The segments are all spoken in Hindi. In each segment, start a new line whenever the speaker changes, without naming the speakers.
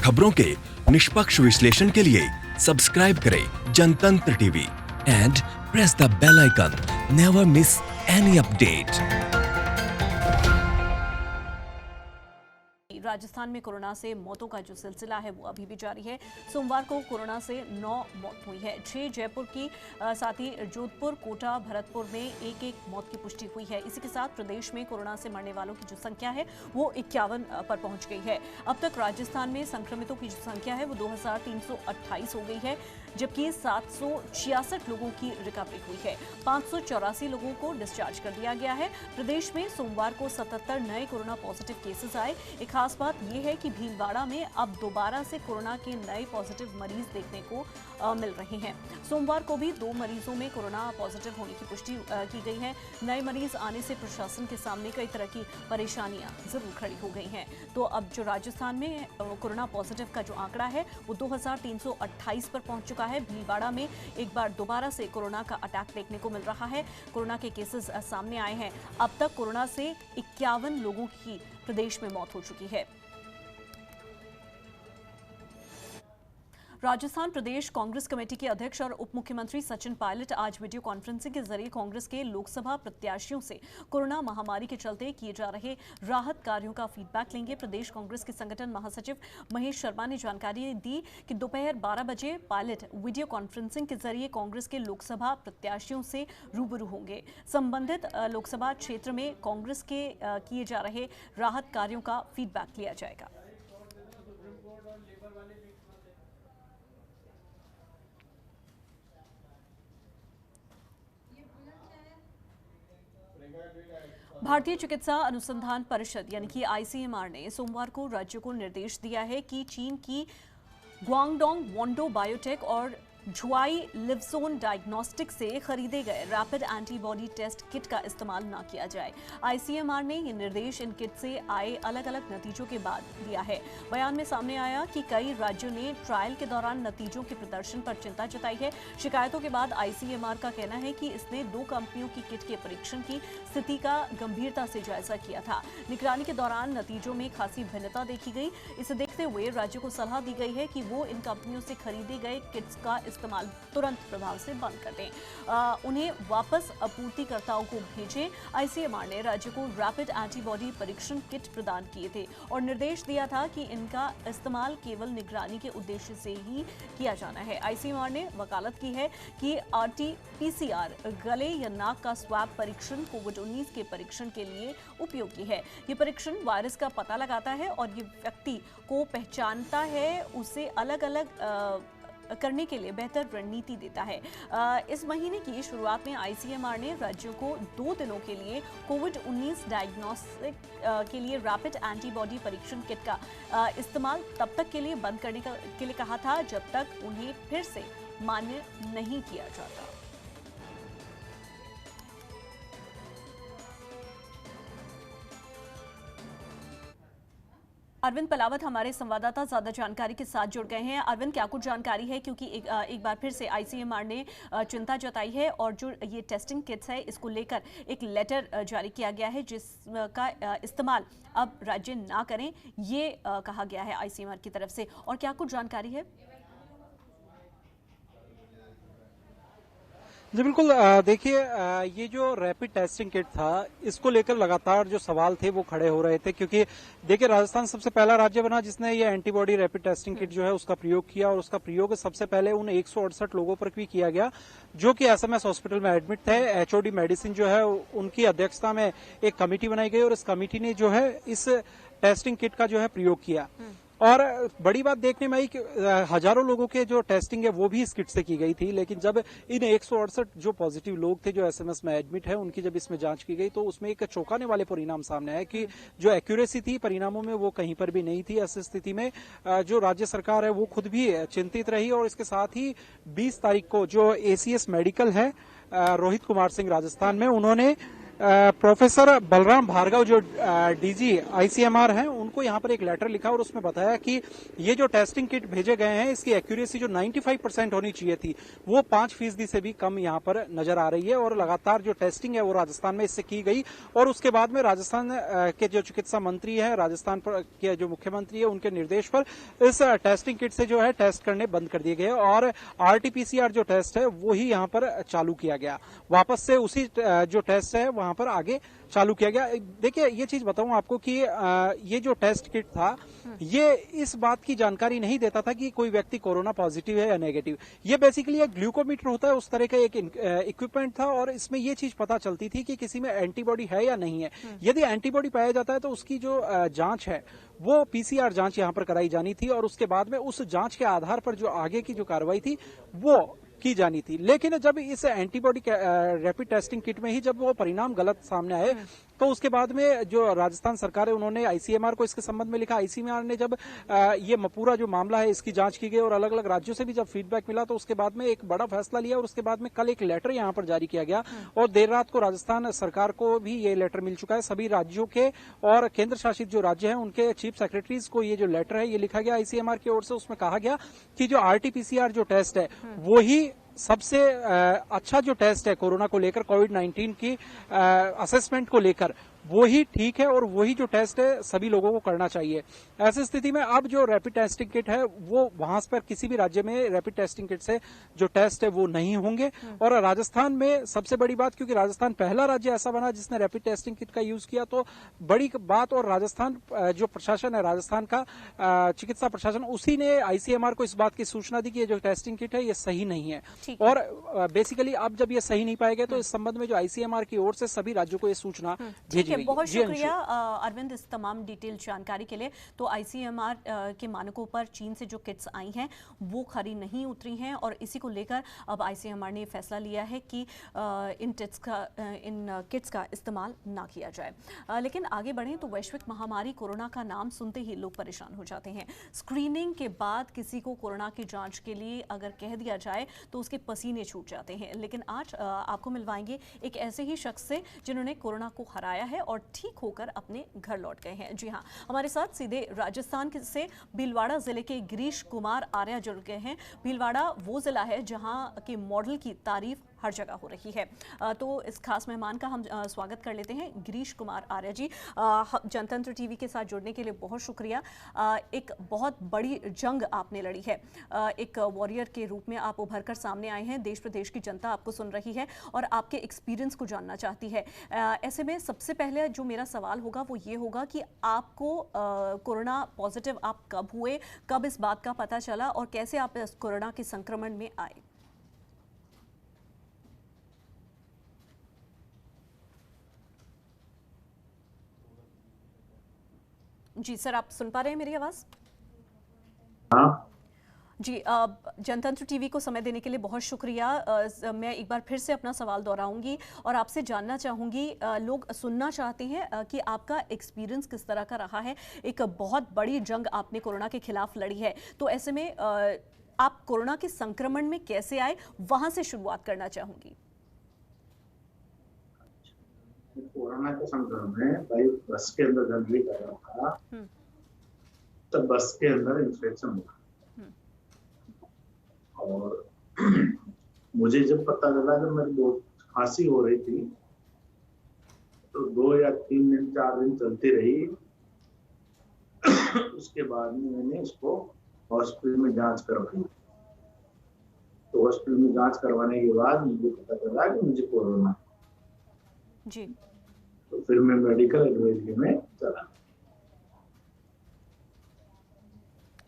खबरों के निष्पक्ष विश्लेषण के लिए सब्सक्राइब करें Jantantra TV and press the bell icon. Never miss any update.
Rajasthan में कोरोना से मौतों का जो सिलसिला है वो अभी भी जारी है। सोमवार को कोरोना से 9 मौत हुई है। 6 जयपुर की, साथ ही जोधपुर, कोटा, भरतपुर में एक मौत की पुष्टि हुई है। इसी के साथ प्रदेश में कोरोना से मरने वालों की जो संख्या है वो 51 पर पहुंच गई है। अब तक राजस्थान में संक्रमितों की जो संख्या है वो 2328 हो गई है, जबकि 766 लोगों की रिकवरी हुई है। 584 लोगों को डिस्चार्ज कर दिया गया है। प्रदेश में सोमवार को 77 नए कोरोना पॉजिटिव केसेस आए। एक खास बात यह है कि भीलवाड़ा में अब दोबारा से कोरोना के नए पॉजिटिव मरीज देखने को मिल रहे हैं। सोमवार को भी 2 मरीजों में कोरोना पॉजिटिव होने की पुष्टि की गई है। नए मरीज आने से प्रशासन के सामने कई तरह की परेशानियां जरूर खड़ी हो गई हैं। तो अब जो राजस्थान में कोरोना पॉजिटिव का जो आंकड़ा है वो 2328 पर पहुंच चुका है। भीलवाड़ा में एक बार दोबारा से कोरोना का अटैक देखने को मिल रहा है। कोरोना के केसेस सामने आए हैं। अब तक कोरोना से 51 लोगों की प्रदेश में मौत हो चुकी है। राजस्थान प्रदेश कांग्रेस कमेटी के अध्यक्ष और उप मुख्यमंत्री सचिन पायलट आज वीडियो कॉन्फ्रेंसिंग के जरिए कांग्रेस के लोकसभा प्रत्याशियों से कोरोना महामारी के चलते किए जा रहे राहत कार्यों का फीडबैक लेंगे। प्रदेश कांग्रेस के संगठन महासचिव महेश शर्मा ने जानकारी दी कि दोपहर 12 बजे पायलट वीडियो कॉन्फ्रेंसिंग के जरिए कांग्रेस के लोकसभा प्रत्याशियों से रूबरू होंगे। संबंधित लोकसभा क्षेत्र में कांग्रेस के किए जा रहे राहत कार्यों का फीडबैक लिया जाएगा। भारतीय चिकित्सा अनुसंधान परिषद यानी कि आईसीएमआर ने सोमवार को राज्यों को निर्देश दिया है कि चीन की ग्वांगडोंग वोंडो बायोटेक और झुआई लिवजोन डायग्नोस्टिक से खरीदे गए रैपिड एंटीबॉडी टेस्ट किट का इस्तेमाल न किया जाए। आईसीएमआर ने ये निर्देश इन किट से आए अलग अलग नतीजों के बाद दिया है। बयान में सामने आया कि कई राज्यों ने ट्रायल के दौरान नतीजों के प्रदर्शन पर चिंता जताई है। शिकायतों के बाद आईसीएमआर का कहना है कि इसने 2 कंपनियों की किट के परीक्षण की स्थिति का गंभीरता से जायजा किया था। निगरानी के दौरान नतीजों में खासी भिन्नता देखी गई। इसे देखते हुए राज्यों को सलाह दी गई है कि वो इन कंपनियों से खरीदे गए किट्स का इस्तेमाल तुरंत प्रभाव से बंद कर दें, उन्हें वापस आपूर्तिकर्ताओं को भेजें। आईसीएमआर ने राज्य को रैपिड एंटीबॉडी परीक्षण किट प्रदान किए थे और निर्देश दिया था कि इनका इस्तेमाल केवल निगरानी के उद्देश्य से ही किया जाना है। आईसीएमआर ने वकालत की है कि आरटी-पीसीआर गले या नाक का स्वैब परीक्षण कोविड-19 के परीक्षण के लिए उपयोगी है। ये परीक्षण वायरस का पता लगाता है और ये व्यक्ति को पहचानता है, उसे अलग अलग करने के लिए बेहतर रणनीति देता है। इस महीने की शुरुआत में आईसीएमआर ने राज्यों को 2 दिनों के लिए कोविड-19 डायग्नोस्टिक के लिए रैपिड एंटीबॉडी परीक्षण किट का इस्तेमाल तब तक के लिए बंद करने के लिए कहा था जब तक उन्हें फिर से मान्य नहीं किया जाता। अरविंद पलावत हमारे संवाददाता ज्यादा जानकारी के साथ जुड़ गए हैं। अरविंद, क्या कुछ जानकारी है, क्योंकि एक बार फिर से आईसीएमआर ने चिंता जताई है और जो ये टेस्टिंग किट्स है इसको लेकर एक लेटर जारी किया गया है जिसका इस्तेमाल अब राज्य ना करें, ये कहा गया है आईसीएमआर की तरफ से, और क्या कुछ जानकारी है?
जी बिल्कुल, देखिए ये जो रैपिड टेस्टिंग किट था इसको लेकर लगातार जो सवाल थे वो खड़े हो रहे थे, क्योंकि देखिए राजस्थान सबसे पहला राज्य बना जिसने ये एंटीबॉडी रैपिड टेस्टिंग किट जो है उसका प्रयोग किया, और उसका प्रयोग सबसे पहले उन 168 लोगों पर भी किया गया जो कि एसएमएस हॉस्पिटल में एडमिट थे। एचओडी मेडिसिन जो है उनकी अध्यक्षता में एक कमेटी बनाई गई और इस कमेटी ने जो है इस टेस्टिंग किट का जो है प्रयोग किया। और बड़ी बात देखने में आई कि हजारों लोगों के जो टेस्टिंग है वो भी इस किट से की गई थी, लेकिन जब इन 168 जो पॉजिटिव लोग थे जो एसएमएस में एडमिट है उनकी जब इसमें जांच की गई तो उसमें एक चौंकाने वाले परिणाम सामने आए कि जो एक्यूरेसी थी परिणामों में वो कहीं पर भी नहीं थी। ऐसी स्थिति में जो राज्य सरकार है वो खुद भी चिंतित रही और इसके साथ ही 20 तारीख को जो एसीएस मेडिकल है रोहित कुमार सिंह राजस्थान में, उन्होंने प्रोफेसर बलराम भार्गव जो डीजी आईसीएमआर हैं, उनको यहाँ पर एक लेटर लिखा और उसमें बताया कि ये जो टेस्टिंग किट भेजे गए हैं, इसकी एक्यूरेसी जो 95% होनी चाहिए थी, वो 5% से भी कम यहाँ पर नजर आ रही है। और लगातार जो टेस्टिंग है वो राजस्थान में इससे की गई और उसके बाद में राजस्थान के जो चिकित्सा मंत्री है, राजस्थान के जो मुख्यमंत्री है, उनके निर्देश पर इस टेस्टिंग किट से जो है टेस्ट करने बंद कर दिए गए और आरटीपीसीआर जो टेस्ट है वो ही यहाँ पर चालू किया गया। वापस से उसी जो टेस्ट है वहां पर आगे चालू किया गया। देखिए, ये चीज बताऊं आपको कि ये जो टेस्ट किट था, ये इस बात की जानकारी नहीं देता था कि कोई व्यक्ति कोरोना पॉजिटिव है या नेगेटिव। ये बेसिकली एक ग्लूकोमीटर होता है, उस तरह का एक इक्विपमेंट था और इसमें ये चीज पता चलती थी कि किसी में एंटीबॉडी है या नहीं है। यदि एंटीबॉडी पाया जाता है तो उसकी जो जांच है वो पीसीआर जांच यहां पर कराई जानी थी और उसके बाद में उस जांच के आधार पर जो आगे की जो कार्रवाई थी वो की जानी थी। लेकिन जब इस एंटीबॉडी रैपिड टेस्टिंग किट में ही जब वो परिणाम गलत सामने आए तो उसके बाद में जो राजस्थान सरकार है उन्होंने आईसीएमआर को इसके संबंध में लिखा। आईसीएमआर ने जब ये पूरा जो मामला है इसकी जांच की गई और अलग अलग राज्यों से भी जब फीडबैक मिला तो उसके बाद में एक बड़ा फैसला लिया और उसके बाद में कल एक लेटर यहां पर जारी किया गया और देर रात को राजस्थान सरकार को भी ये लेटर मिल चुका है। सभी राज्यों के और केंद्र शासित जो राज्य हैं उनके चीफ सेक्रेटरीज को ये जो लेटर है ये लिखा गया आईसीएमआर की ओर से। उसमें कहा गया कि जो आरटीपीसीआर जो टेस्ट है वो ही सबसे अच्छा जो टेस्ट है कोरोना को लेकर, कोविड-19 की असेसमेंट को लेकर, वो ही ठीक है और वही जो टेस्ट है सभी लोगों को करना चाहिए। ऐसी स्थिति में अब जो रैपिड टेस्टिंग किट है वो वहां पर किसी भी राज्य में रैपिड टेस्टिंग किट से जो टेस्ट है वो नहीं होंगे। और राजस्थान में सबसे बड़ी बात, क्योंकि राजस्थान पहला राज्य ऐसा बना जिसने रैपिड टेस्टिंग किट का यूज किया, तो बड़ी बात। और राजस्थान जो प्रशासन है, राजस्थान का चिकित्सा प्रशासन, उसी ने आईसीएमआर को इस बात की सूचना दी कि ये जो टेस्टिंग किट है ये सही नहीं है। और बेसिकली अब जब ये सही नहीं पाएगा तो इस संबंध में जो आईसीएमआर की ओर से सभी राज्यों को ये सूचना भेजी।
बहुत शुक्रिया अरविंद इस तमाम डिटेल जानकारी के लिए। तो आईसीएमआर के मानकों पर चीन से जो किट्स आई हैं वो खरी नहीं उतरी हैं और इसी को लेकर अब आईसीएमआर ने फैसला लिया है कि इन किट्स का इस्तेमाल ना किया जाए। लेकिन आगे बढ़ें तो वैश्विक महामारी कोरोना का नाम सुनते ही लोग परेशान हो जाते हैं। स्क्रीनिंग के बाद किसी को कोरोना की जांच के लिए अगर कह दिया जाए तो उसके पसीने छूट जाते हैं। लेकिन आज आपको मिलवाएंगे एक ऐसे ही शख्स से जिन्होंने कोरोना को हराया है और ठीक होकर अपने घर लौट गए हैं। जी हाँ, हमारे साथ सीधे राजस्थान से भीलवाड़ा जिले के गिरीश कुमार आर्या जुड़ गए हैं। भीलवाड़ा वो जिला है जहां के मॉडल की तारीफ हर जगह हो रही है। तो इस खास मेहमान का हम स्वागत कर लेते हैं। गिरीश कुमार आर्या जी, जनतंत्र टीवी के साथ जुड़ने के लिए बहुत शुक्रिया। एक बहुत बड़ी जंग आपने लड़ी है, एक वॉरियर के रूप में आप उभर कर सामने आए हैं। देश प्रदेश की जनता आपको सुन रही है और आपके एक्सपीरियंस को जानना चाहती है। ऐसे में सबसे पहले जो मेरा सवाल होगा वो ये होगा कि आपको कोरोना पॉजिटिव आप कब हुए, कब इस बात का पता चला और कैसे आप इस कोरोना के संक्रमण में आए? जी सर, आप सुन पा रहे हैं मेरी आवाज?
हाँ
जी, जनतंत्र टीवी को समय देने के लिए बहुत शुक्रिया। मैं एक बार फिर से अपना सवाल दोहराऊंगी और आपसे जानना चाहूंगी, लोग सुनना चाहते हैं कि आपका एक्सपीरियंस किस तरह का रहा है। एक बहुत बड़ी जंग आपने कोरोना के खिलाफ लड़ी है, तो ऐसे में आप कोरोना के संक्रमण में कैसे आए, वहां से शुरुआत करना चाहूंगी।
कोरोना के संक्रमण में भाई बस के अंदर गंदगी कर रहा था, तब बस के अंदर इन्फेक्शन हुआ और मुझे जब पता चला, जब मेरी बहुत खांसी हो रही थी तो 2 या 3 दिन 4 दिन चलती रही। उसके बाद में मैंने इसको हॉस्पिटल में जांच करवाई। तो हॉस्पिटल में जांच करवाने के बाद मुझे पता चला कि मुझे कोरोना
जी।
तो फिर मैं मेडिकल एडवाइजरी में चला।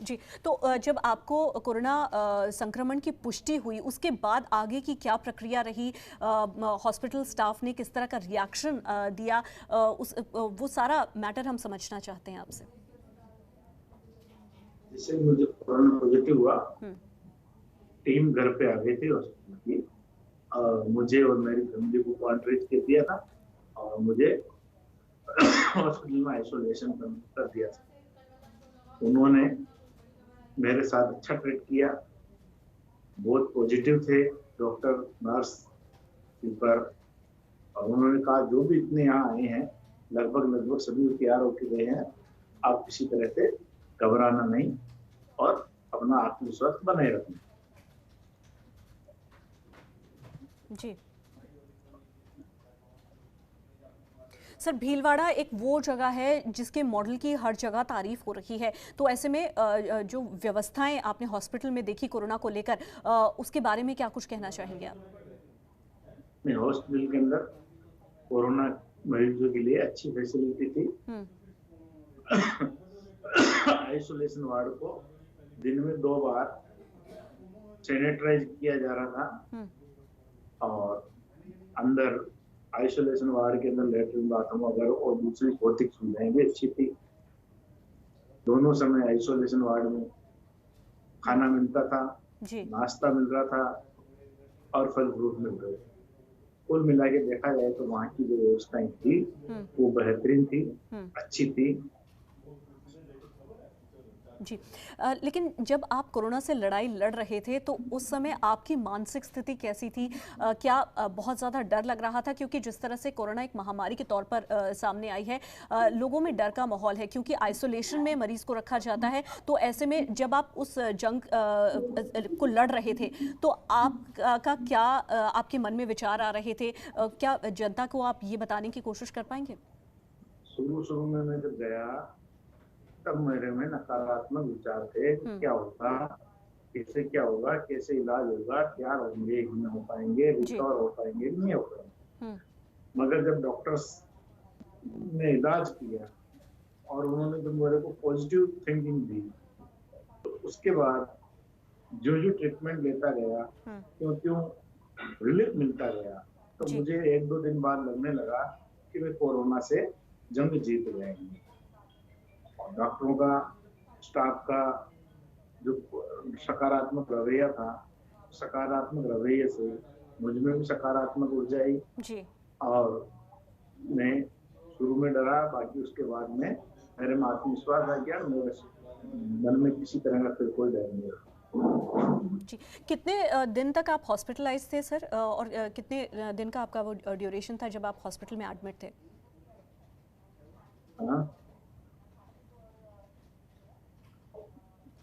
जी, तो जब आपको कोरोना संक्रमण की पुष्टि हुई उसके बाद आगे की क्या प्रक्रिया रही? हॉस्पिटल स्टाफ ने किस तरह का रिएक्शन दिया? वो सारा मैटर हम समझना चाहते हैं आपसे।
जैसे मुझे कोरोना पॉजिटिव हुआ, टीम घर पे आ गई थी हॉस्पिटल की। मुझे और मेरी फैमिली को क्वारंटाइन कर दिया था और मुझे हॉस्पिटल में आइसोलेशन कर दिया था। उन्होंने मेरे साथ अच्छा ट्रीट किया, बहुत पॉजिटिव थे डॉक्टर, नर्स, कीपर, और उन्होंने कहा जो भी इतने यहाँ आए हैं लगभग सभी तैयार होके गए हैं, आप किसी तरह से घबराना नहीं और अपना आत्मविश्वास बनाए रखना।
जी सर, भीलवाड़ा एक वो जगह है जिसके मॉडल की हर जगह तारीफ हो रही है, तो ऐसे में जो व्यवस्थाएं आपने हॉस्पिटल में देखी कोरोना को लेकर, उसके बारे में क्या कुछ कहना चाहेंगे आप?
हॉस्पिटल के अंदर कोरोना मरीजों के लिए अच्छी फैसिलिटी थी। आइसोलेशन वार्ड को दिन में 2 बार सैनिटाइज किया जा रहा था और अंदर आइसोलेशन वार्ड के अंदर लेटरिन, बाथरूम वगैरह और दूसरी भौतिक सुविधाएं भी अच्छी थी। दोनों समय आइसोलेशन वार्ड में खाना मिलता था, नाश्ता मिल रहा था और फल फ्रूट मिल रहे थे। कुल मिला के देखा जाए तो वहाँ की जो व्यवस्थाएं थी वो बेहतरीन थी, अच्छी थी।
जी, लेकिन जब आप कोरोना से लड़ाई लड़ रहे थे तो उस समय आपकी मानसिक स्थिति कैसी थी? क्या बहुत ज़्यादा डर लग रहा था? क्योंकि जिस तरह से कोरोना एक महामारी के तौर पर सामने आई है, लोगों में डर का माहौल है क्योंकि आइसोलेशन में मरीज को रखा जाता है। तो ऐसे में जब आप उस जंग को लड़ रहे थे तो आपका क्या आपके मन में विचार आ रहे थे? क्या जनता को आप ये बताने की कोशिश कर पाएंगे?
शुरू में मैं जब गया तब मेरे में नकारात्मक विचार थे, क्या होगा, कैसे क्या होगा, कैसे इलाज होगा, क्या होंगे, नहीं हो पाएंगे, रिकवर हो पाएंगे, नहीं हो पाएंगे। मगर जब डॉक्टर्स ने इलाज किया और उन्होंने जब मेरे को पॉजिटिव थिंकिंग दी तो उसके बाद जो ट्रीटमेंट लेता गया क्यों रिलीफ मिलता गया तो मुझे 1-2 दिन बाद लगने लगा कि वे कोरोना से जंग जीत जाएंगे। डॉक्टरों का, स्टाफ का जो सकारात्मक रवैया था, सकारात्मक रवैये से मुझ में भी सकारात्मक ऊर्जा आई और मैं शुरू में डरा, बाकी उसके बाद में मेरे में आत्मविश्वास आ गया, मेरे मन में किसी तरह का फिर कोई डर नहीं रहा।
जी, कितने दिन तक आप हॉस्पिटलाइज थे सर, और कितने दिन का आपका वो ड्यूरेशन था जब आप हॉस्पिटल में एडमिट थे?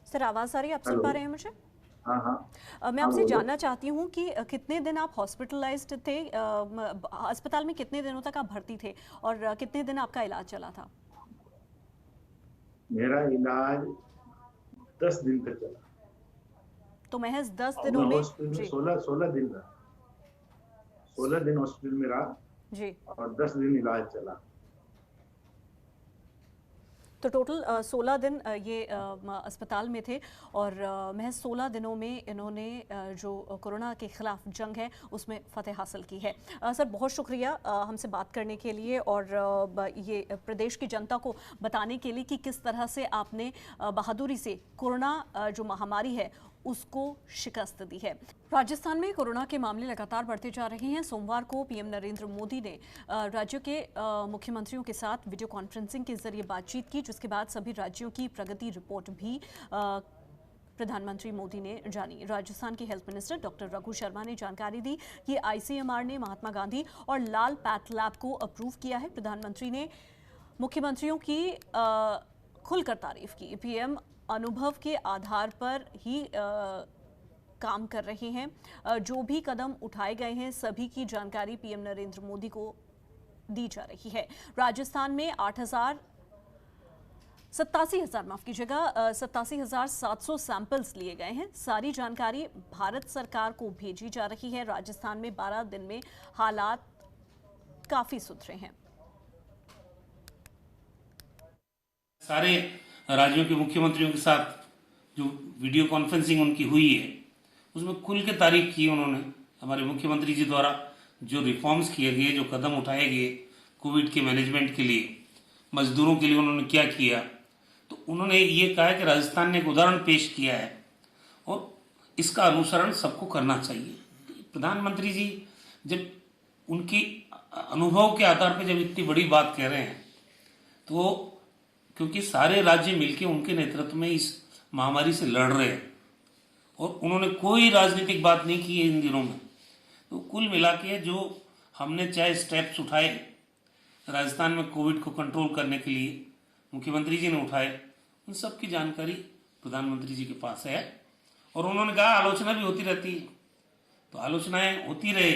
सर, आवाज आ रही है? आप सुन पा रहे हैं मुझे?
हाँ।
मैं आपसे जानना चाहती हूँ कि कितने दिन आप हॉस्पिटलाइज्ड थे, अस्पताल में कितने दिनों तक आप भर्ती थे और कितने दिन आपका इलाज चला था?
मेरा इलाज 10 दिन तक चला।
तो महज 10 दिनों में
हॉस्पिटल में 16 दिन रहा, 16 दिन हॉस्पिटल में रहा जी और 10 दिन इलाज चला।
तो टोटल 16 दिन ये अस्पताल में थे और महज 16 दिनों में इन्होंने जो कोरोना के खिलाफ जंग है उसमें फतेह हासिल की है। सर, बहुत शुक्रिया हमसे बात करने के लिए और ये प्रदेश की जनता को बताने के लिए कि किस तरह से आपने बहादुरी से कोरोना जो महामारी है उसको शिकस्त दी है। राजस्थान में कोरोना के मामले लगातार बढ़ते जा रहे हैं। सोमवार को पीएम नरेंद्र मोदी ने राज्यों के मुख्यमंत्रियों के साथ वीडियो कॉन्फ्रेंसिंग के जरिए बातचीत की, जिसके बाद सभी राज्यों की प्रगति रिपोर्ट भी प्रधानमंत्री मोदी ने जानी। राजस्थान के health minister doctor Raghu Sharma ने जानकारी दी कि आईसीएमआर ने महात्मा गांधी और लाल पैथ लैब को अप्रूव किया है। प्रधानमंत्री ने मुख्यमंत्रियों की खुलकर तारीफ की। पीएम अनुभव के आधार पर ही काम कर रहे हैं। जो भी कदम उठाए गए हैं सभी की जानकारी पीएम नरेंद्र मोदी को दी जा रही है। राजस्थान में 87,700 सैंपल्स लिए गए हैं। सारी जानकारी भारत सरकार को भेजी जा रही है। राजस्थान में 12 दिन में हालात काफी सुधरे हैं।
सारे राज्यों के मुख्यमंत्रियों के साथ जो वीडियो कॉन्फ्रेंसिंग उनकी हुई है उसमें खुल के तारीफ की उन्होंने। हमारे मुख्यमंत्री जी द्वारा जो रिफॉर्म्स किए गए, जो कदम उठाए गए कोविड के मैनेजमेंट के लिए, मजदूरों के लिए उन्होंने क्या किया, तो उन्होंने ये कहा कि राजस्थान ने एक उदाहरण पेश किया है और इसका अनुसरण सबको करना चाहिए। प्रधानमंत्री जी जब उनकी अनुभव के आधार पर जब इतनी बड़ी बात कह रहे हैं तो क्योंकि सारे राज्य मिलकर उनके नेतृत्व में इस महामारी से लड़ रहे हैं और उन्होंने कोई राजनीतिक बात नहीं की है इन दिनों में। तो कुल मिला के जो हमने चाहे स्टेप्स उठाए राजस्थान में कोविड को कंट्रोल करने के लिए, मुख्यमंत्री जी ने उठाए, उन सब की जानकारी प्रधानमंत्री जी के पास है। और उन्होंने कहा आलोचना भी होती रहती है, तो आलोचनाएं होती रहे,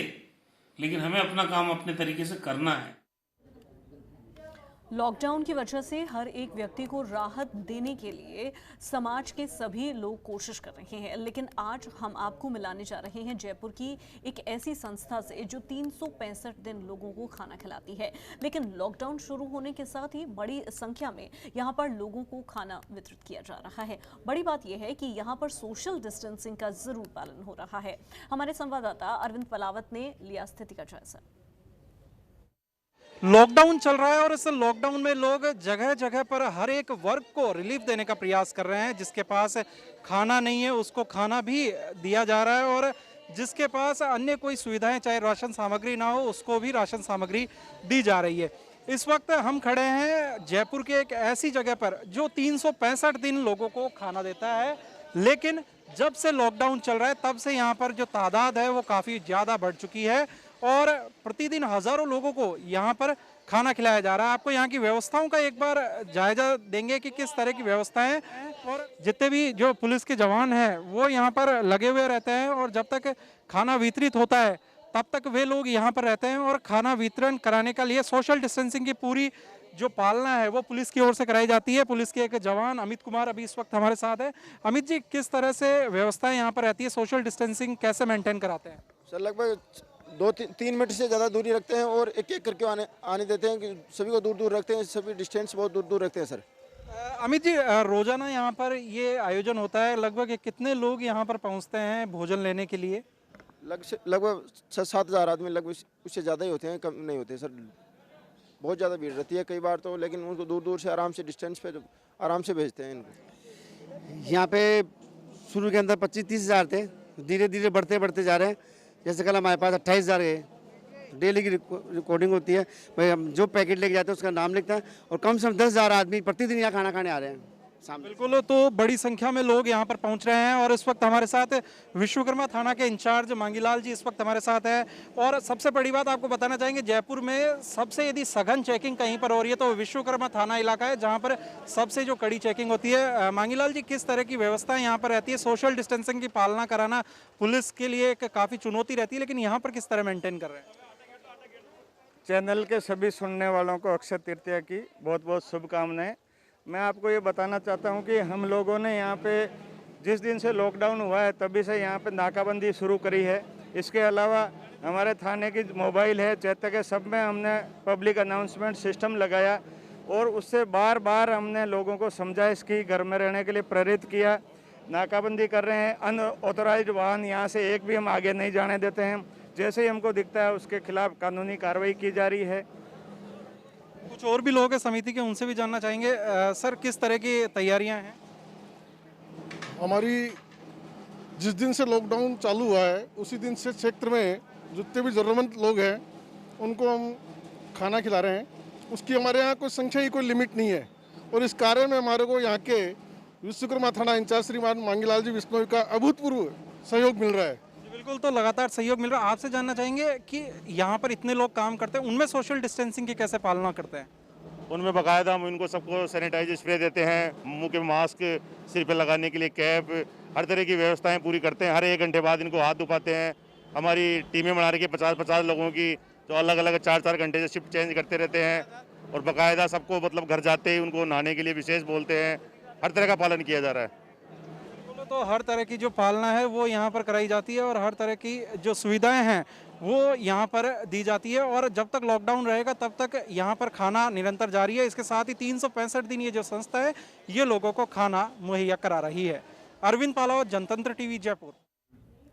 लेकिन हमें अपना काम अपने तरीके से करना है।
लॉकडाउन की वजह से हर एक व्यक्ति को राहत देने के लिए समाज के सभी लोग कोशिश कर रहे हैं, लेकिन आज हम आपको मिलाने जा रहे हैं जयपुर की एक ऐसी संस्था से जो 365 दिन लोगों को खाना खिलाती है। लेकिन लॉकडाउन शुरू होने के साथ ही बड़ी संख्या में यहां पर लोगों को खाना वितरित किया जा रहा है। बड़ी बात यह है कि यहां पर सोशल डिस्टेंसिंग का जरूर पालन हो रहा है। हमारे संवाददाता अरविंद पलावत ने लिया स्थिति का जायजा।
लॉकडाउन चल रहा है और इस लॉकडाउन में लोग जगह जगह पर हर एक वर्ग को रिलीफ देने का प्रयास कर रहे हैं। जिसके पास खाना नहीं है उसको खाना भी दिया जा रहा है, और जिसके पास अन्य कोई सुविधाएं चाहे राशन सामग्री ना हो उसको भी राशन सामग्री दी जा रही है। इस वक्त हम खड़े हैं जयपुर के एक ऐसी जगह पर जो 365 दिन लोगों को खाना देता है, लेकिन जब से लॉकडाउन चल रहा है तब से यहाँ पर जो तादाद है वो काफ़ी ज़्यादा बढ़ चुकी है और प्रतिदिन हजारों लोगों को यहाँ पर खाना खिलाया जा रहा है। आपको यहाँ की व्यवस्थाओं का एक बार जायजा देंगे कि किस तरह की व्यवस्थाएं हैं, और जितने भी जो पुलिस के जवान हैं वो यहाँ पर लगे हुए रहते हैं, और जब तक खाना वितरित होता है तब तक वे लोग यहाँ पर रहते हैं। और खाना वितरण कराने के लिए सोशल डिस्टेंसिंग की पूरी जो पालना है वो पुलिस की ओर से कराई जाती है। पुलिस के एक जवान अमित कुमार अभी इस वक्त हमारे साथ है। अमित जी, किस तरह से व्यवस्थाएं यहाँ पर रहती है, सोशल डिस्टेंसिंग कैसे मेंटेन कराते हैं?
सर लगभग 2-3 मीटर से ज़्यादा दूरी रखते हैं और एक एक करके आने देते हैं कि सभी को दूर दूर रखते हैं, सभी डिस्टेंस बहुत दूर दूर रखते हैं। सर
अमित जी, रोजाना यहाँ पर ये आयोजन होता है, लगभग कितने लोग यहाँ पर पहुँचते हैं भोजन लेने के लिए?
लगभग 6-7 हज़ार आदमी, लगभग उससे ज़्यादा ही होते हैं, कम नहीं होते सर। बहुत ज़्यादा भीड़ रहती है कई बार तो, लेकिन उनको दूर दूर से आराम से डिस्टेंस पे आराम से भेजते हैं इनको।
यहाँ पे शुरू के अंदर 25-30 हज़ार थे, धीरे धीरे बढ़ते बढ़ते जा रहे हैं। जैसे कल हमारे पास 28 हज़ार है। डेली की रिकॉर्डिंग होती है भाई, हम जो पैकेट लेके जाते हैं उसका नाम लिखता है, और कम से कम 10 हज़ार आदमी प्रतिदिन यहाँ खाना खाने आ रहे हैं।
बिल्कुल, तो बड़ी संख्या में लोग यहाँ पर पहुँच रहे हैं। और इस वक्त हमारे साथ विश्वकर्मा थाना के इंचार्ज मांगीलाल जी इस वक्त हमारे साथ है। और सबसे बड़ी बात आपको बताना चाहेंगे, जयपुर में सबसे यदि सघन चेकिंग कहीं पर हो रही है तो विश्वकर्मा थाना इलाका है, जहाँ पर सबसे जो कड़ी चेकिंग होती है। मांगीलाल जी, किस तरह की व्यवस्था यहाँ पर रहती है? सोशल डिस्टेंसिंग की पालना कराना पुलिस के लिए एक काफ़ी चुनौती रहती है, लेकिन यहाँ पर किस तरह मेंटेन कर रहे हैं?
चैनल के सभी सुनने वालों को अक्षय तृतीया की बहुत बहुत शुभकामनाएं। मैं आपको ये बताना चाहता हूं कि हम लोगों ने यहाँ पे जिस दिन से लॉकडाउन हुआ है तभी से यहाँ पे नाकाबंदी शुरू करी है। इसके अलावा हमारे थाने की मोबाइल है चैत्य के, सब में हमने पब्लिक अनाउंसमेंट सिस्टम लगाया, और उससे बार बार हमने लोगों को समझाइश की, घर में रहने के लिए प्रेरित किया। नाकाबंदी कर रहे हैं, अनऑथोराइज्ड वाहन यहाँ से एक भी हम आगे नहीं जाने देते हैं। जैसे ही हमको दिखता है उसके खिलाफ कानूनी कार्रवाई की जा रही है।
कुछ और भी लोग हैं समिति के, उनसे भी जानना चाहेंगे। सर, किस तरह की तैयारियां हैं?
हमारी जिस दिन से लॉकडाउन चालू हुआ है उसी दिन से क्षेत्र में जितने भी ज़रूरतमंद लोग हैं उनको हम खाना खिला रहे हैं। उसकी हमारे यहाँ कोई संख्या ही कोई लिमिट नहीं है, और इस कार्य में हमारे को यहाँ के विश्वकर्मा थाना इंचार्ज श्रीमान मांगीलाल जी बिश्नोई का अभूतपूर्व सहयोग मिल रहा है।
बिल्कुल, तो लगातार सहयोग मिल रहा है। आपसे जानना चाहेंगे कि यहाँ पर इतने लोग काम करते हैं, उनमें सोशल डिस्टेंसिंग की कैसे पालना करते हैं?
उनमें बाकायदा हम इनको सबको सैनिटाइजर स्प्रे देते हैं, मुंह के मास्क सिर पे लगाने के लिए कैप, हर तरह की व्यवस्थाएं पूरी करते हैं। हर 1 घंटे बाद इनको हाथ धुपाते हैं। हमारी टीमें बना रही है 50-50 लोगों की, तो अलग अलग 4-4 घंटे से शिफ्ट चेंज करते रहते हैं, और बाकायदा सबको मतलब घर जाते ही उनको नहाने के लिए विशेष बोलते हैं। हर तरह का पालन किया जा रहा है।
तो हर तरह की जो पालना है वो यहाँ पर कराई जाती है, और हर तरह की जो सुविधाएं हैं वो यहाँ पर दी जाती है। और जब तक लॉकडाउन रहेगा तब तक यहाँ पर खाना निरंतर जारी है। इसके साथ ही 365 दिन ये जो संस्था है ये लोगों को खाना मुहैया करा रही है। अरविंद पालावत, जनतंत्र टीवी, जयपुर।